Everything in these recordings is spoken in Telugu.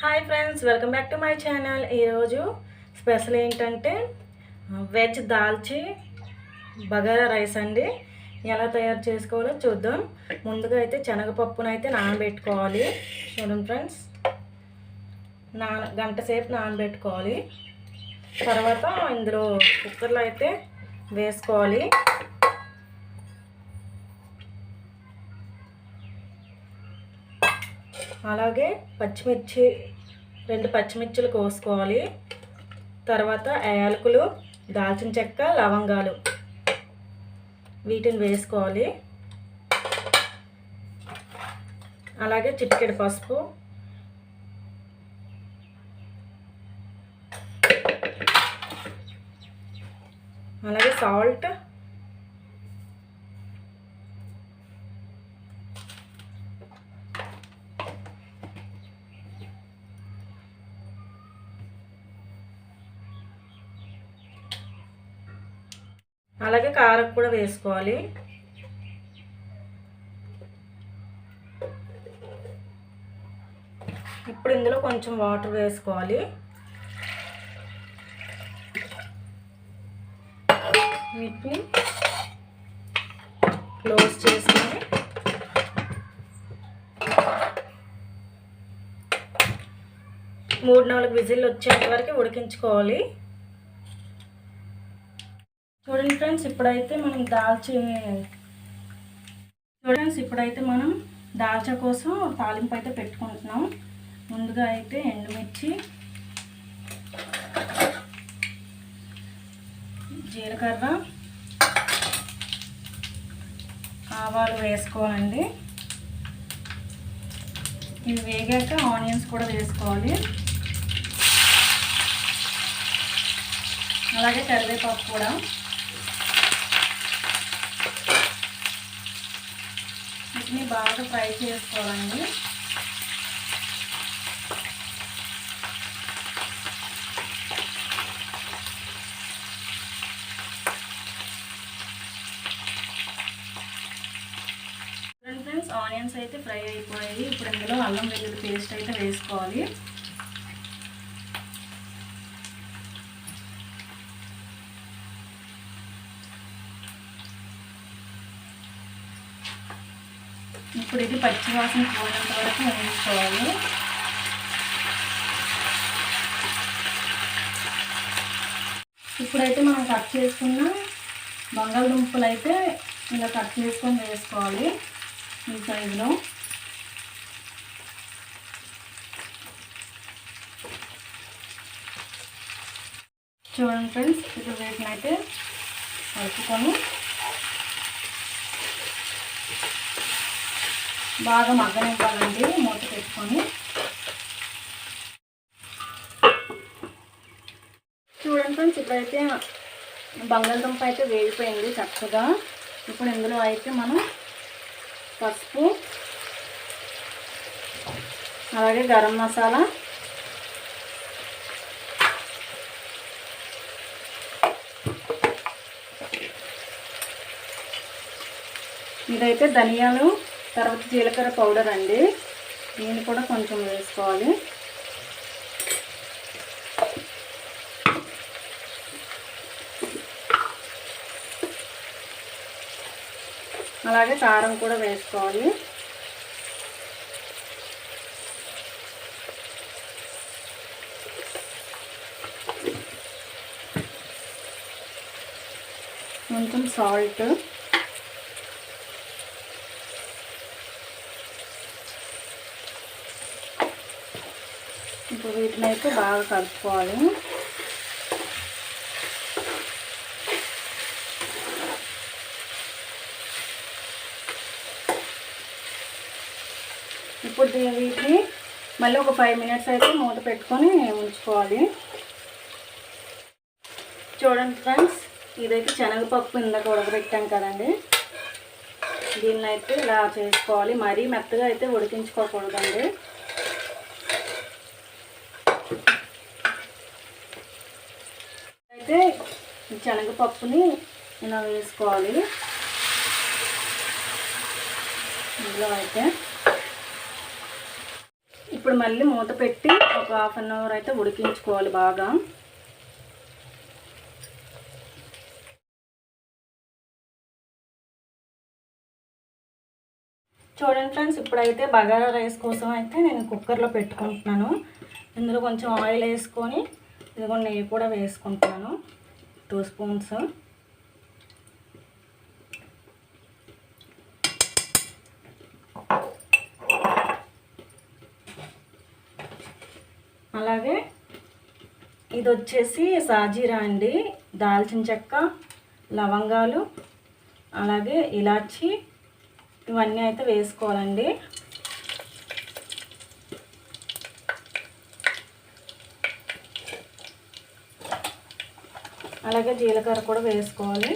Hi friends, welcome back to my channel. ఈరోజు స్పెషల్ ఏంటంటే వెజ్ దాల్చి బగారా రైస్ అండి. ఎలా తయారు చేసుకోవాలో చూద్దాం. ముందుగా అయితే శనగపప్పును అయితే నానబెట్టుకోవాలి. చూడండి ఫ్రెండ్స్, గంట సేపు నానబెట్టుకోవాలి. తర్వాత ఇందులో కుక్కర్లో అయితే వేసుకోవాలి. అలాగే పచ్చిమిర్చి 2 పచ్చిమిర్చిలు కోసుకోవాలి. తర్వాత యాలకులు, దాల్చిన చెక్క, లవంగాలు వీటిని వేసుకోవాలి. అలాగే చిటికెడు పసుపు, అలాగే సాల్ట్, అలాగే కారం కూడా వేసుకోవాలి. ఇప్పుడు ఇందులో కొంచెం వాటర్ వేసుకోవాలి. వీటిని క్లోజ్ చేసుకొని మూడు 4 విజిల్లు వచ్చేంత వరకు ఉడికించుకోవాలి. చూడండి ఫ్రెండ్స్, ఇప్పుడైతే మనం దాల్చా కోసం తాలింపు అయితే పెట్టుకుంటున్నాం. ముందుగా అయితే ఎండుమిర్చి, జీలకర్ర, ఆవాలు వేసుకోవాలండి. ఇవి వేగాక ఆనియన్స్ కూడా వేసుకోవాలి. అలాగే కరివేపాకు కూడా. వీటిని బాగా ఫ్రై చేసుకోవాలండి. ఫ్రెండ్స్, ఆనియన్స్ అయితే ఫ్రై అయిపోయాయి. ఇప్పుడు ఇందులో అల్లం వెల్లుల్లి పేస్ట్ అయితే వేసుకోవాలి. ఇప్పుడు ఇది పచ్చివాసన పోయినంత వరకు వేయించుకోవాలి. ఇప్పుడైతే మనం కట్ చేసుకున్న బంగాళదుంపలు అయితే ఇలా కట్ చేసుకొని వేసుకోవాలి ఈ సైజులో. చూడండి ఫ్రెండ్స్, ఇప్పుడు వీటిని అయితే కలుపుకొని బాగా మగ్గనివ్వాలండి మూత పెట్టుకొని. చూడండి ఫ్రెండ్స్, ఇప్పుడైతే బంగాళదుంప అయితే వేగిపోయింది చక్కగా. ఇప్పుడు ఇందులో అయితే మనం పసుపు, అలాగే గరం మసాలా, ఇదైతే ధనియాలు, తర్వాత జీలకర్ర పౌడర్ అండి. దీన్ని కూడా కొంచెం వేసుకోవాలి. అలాగే కారం కూడా వేసుకోవాలి. కొంచెం సాల్ట్, ఇప్పుడు వీటిని అయితే బాగా కలుపుకోవాలి. ఇప్పుడు వీటిని మళ్ళీ ఒక 5 మినిట్స్ అయితే మూత పెట్టుకొని ఉంచుకోవాలి. చూడండి ఫ్రెండ్స్, ఇదైతే శనగపప్పు ఇందాక ఉడకబెట్టాం కదండి. దీన్ని అయితే ఇలా చేసుకోవాలి. మరీ మెత్తగా అయితే ఉడికించుకోకూడదండి. అయితే శనగపప్పుని ఇలా వేసుకోవాలి. ఇందులో అయితే ఇప్పుడు మళ్ళీ మూత పెట్టి ఒక 1/2 అవర్ అయితే ఉడికించుకోవాలి బాగా. చూడండి ఫ్రెండ్స్, ఇప్పుడైతే బగారా రైస్ కోసం అయితే నేను కుక్కర్లో పెట్టుకుంటున్నాను. ఇందులో కొంచెం ఆయిల్ వేసుకొని ఇదిగో నెయ్యి కూడా వేసుకుంటున్నాను 2 స్పూన్స్. అలాగే ఇది వచ్చేసి సాజీరా అండి, దాల్చిన చెక్క, లవంగాలు, అలాగే ఇలాచి, ఇవన్నీ అయితే వేసుకోవాలండి. అలాగే జీలకర్ర కూడా వేసుకోవాలి.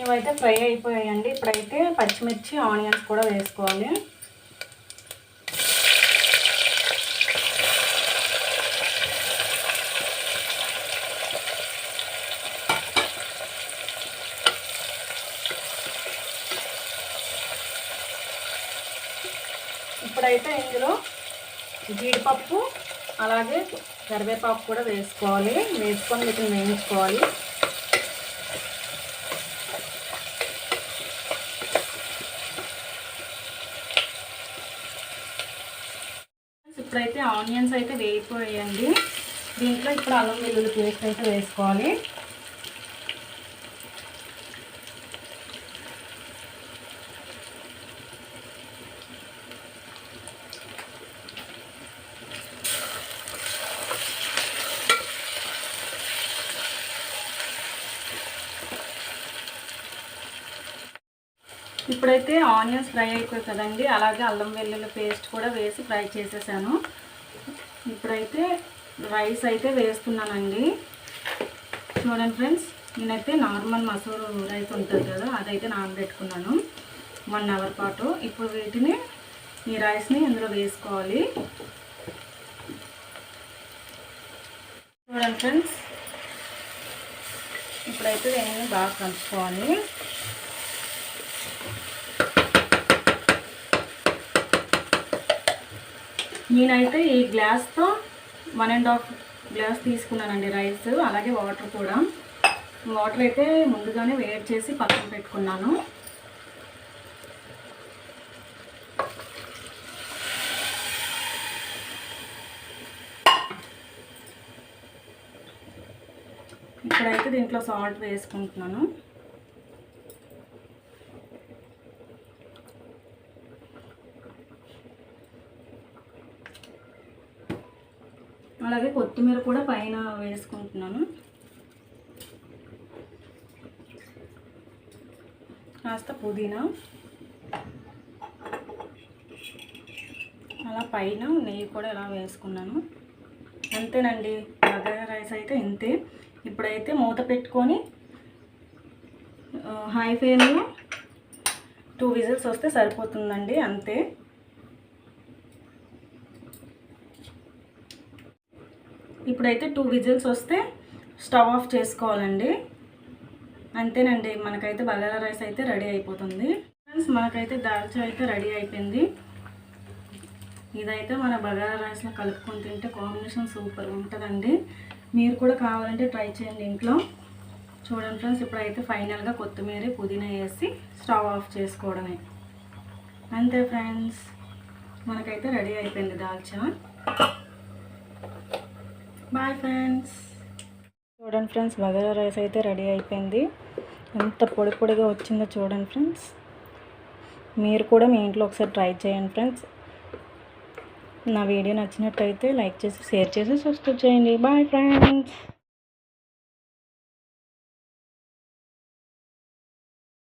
ఇవైతే ఫ్రై అయిపోయాయండి. ఇప్పుడైతే పచ్చిమిర్చి, ఆనియన్స్ కూడా వేసుకోవాలి. ఇప్పుడైతే ఇందులో జీడిపప్పు అలాగే కరివేపాకు కూడా వేసుకోవాలి. వేసుకొని వీటిని వేయించుకోవాలి. ఇప్పుడైతే ఆనియన్స్ అయితే వేయిపోయాయండి. దీంట్లో ఇప్పుడు అల్లం వెల్లుల్లి పేస్ట్ అయితే వేసుకోవాలి. ఇప్పుడైతే ఆనియన్స్ ఫ్రై అయిపోయి కదండి, అలాగే అల్లం వెల్లుల్లి పేస్ట్ కూడా వేసి ఫ్రై చేసేసాను. ఇప్పుడైతే రైస్ అయితే వేస్తున్నానండి. చూడండి ఫ్రెండ్స్, నేనైతే నార్మల్ మసూరు రైస్ ఉంటుంది కదా, అదైతే నానబెట్టుకున్నాను 1 అవర్ పాటు. ఇప్పుడు వీటిని ఈ రైస్ని ఇందులో వేసుకోవాలి. చూడండి ఫ్రెండ్స్, ఇప్పుడైతే దీన్ని బాగా కలుపుకోవాలి. నేనైతే ఈ గ్లాస్తో 1.5 గ్లాస్ తీసుకున్నానండి రైస్, అలాగే వాటర్ కూడా. వాటర్ అయితే ముందుగానే వేడి చేసి పక్కన పెట్టుకున్నాను. ఇప్పుడైతే దీంట్లో సాల్ట్ వేసుకుంటున్నాను. అలాగే కొత్తిమీర కూడా పైన వేసుకుంటున్నాను. కాస్త పుదీనా, అలా పైన నెయ్యి కూడా ఇలా వేసుకున్నాను. అంతేనండి, బగారా రైస్ అయితే ఇంతే. ఇప్పుడైతే మూత పెట్టుకొని హై ఫ్లేమ్లో 2 విజిల్స్ వస్తే సరిపోతుందండి, అంతే. ఇప్పుడైతే 2 విజిల్స్ వస్తే స్టవ్ ఆఫ్ చేసుకోవాలండి. అంతేనండి, మనకైతే బగారా రైస్ అయితే రెడీ అయిపోతుంది. ఫ్రెండ్స్, మనకైతే దాల్చా అయితే రెడీ అయిపోయింది. ఇదైతే మన బగారా రైస్లో కలుపుకొని తింటే కాంబినేషన్ సూపర్ ఉంటుందండి. మీరు కూడా కావాలంటే ట్రై చేయండి ఇంట్లో. చూడండి ఫ్రెండ్స్, ఇప్పుడైతే ఫైనల్గా కొత్తిమీర, పుదీనా వేసి స్టవ్ ఆఫ్ చేసుకోవడమే. అంతే ఫ్రెండ్స్, మనకైతే రెడీ అయిపోయింది దాల్చా. Bye friends. చూడండి ఫ్రెండ్స్, బగారా రైస్ అయితే రెడీ అయిపోయింది. ఎంత పొడి పొడిగా వచ్చిందో చూడండి ఫ్రెండ్స్. మీరు కూడా మీ ఇంట్లో ఒకసారి ట్రై చేయండి ఫ్రెండ్స్. నా వీడియో నచ్చినట్టయితే లైక్ చేసి, షేర్ చేసి, సబ్స్క్రైబ్ చేయండి. Bye friends.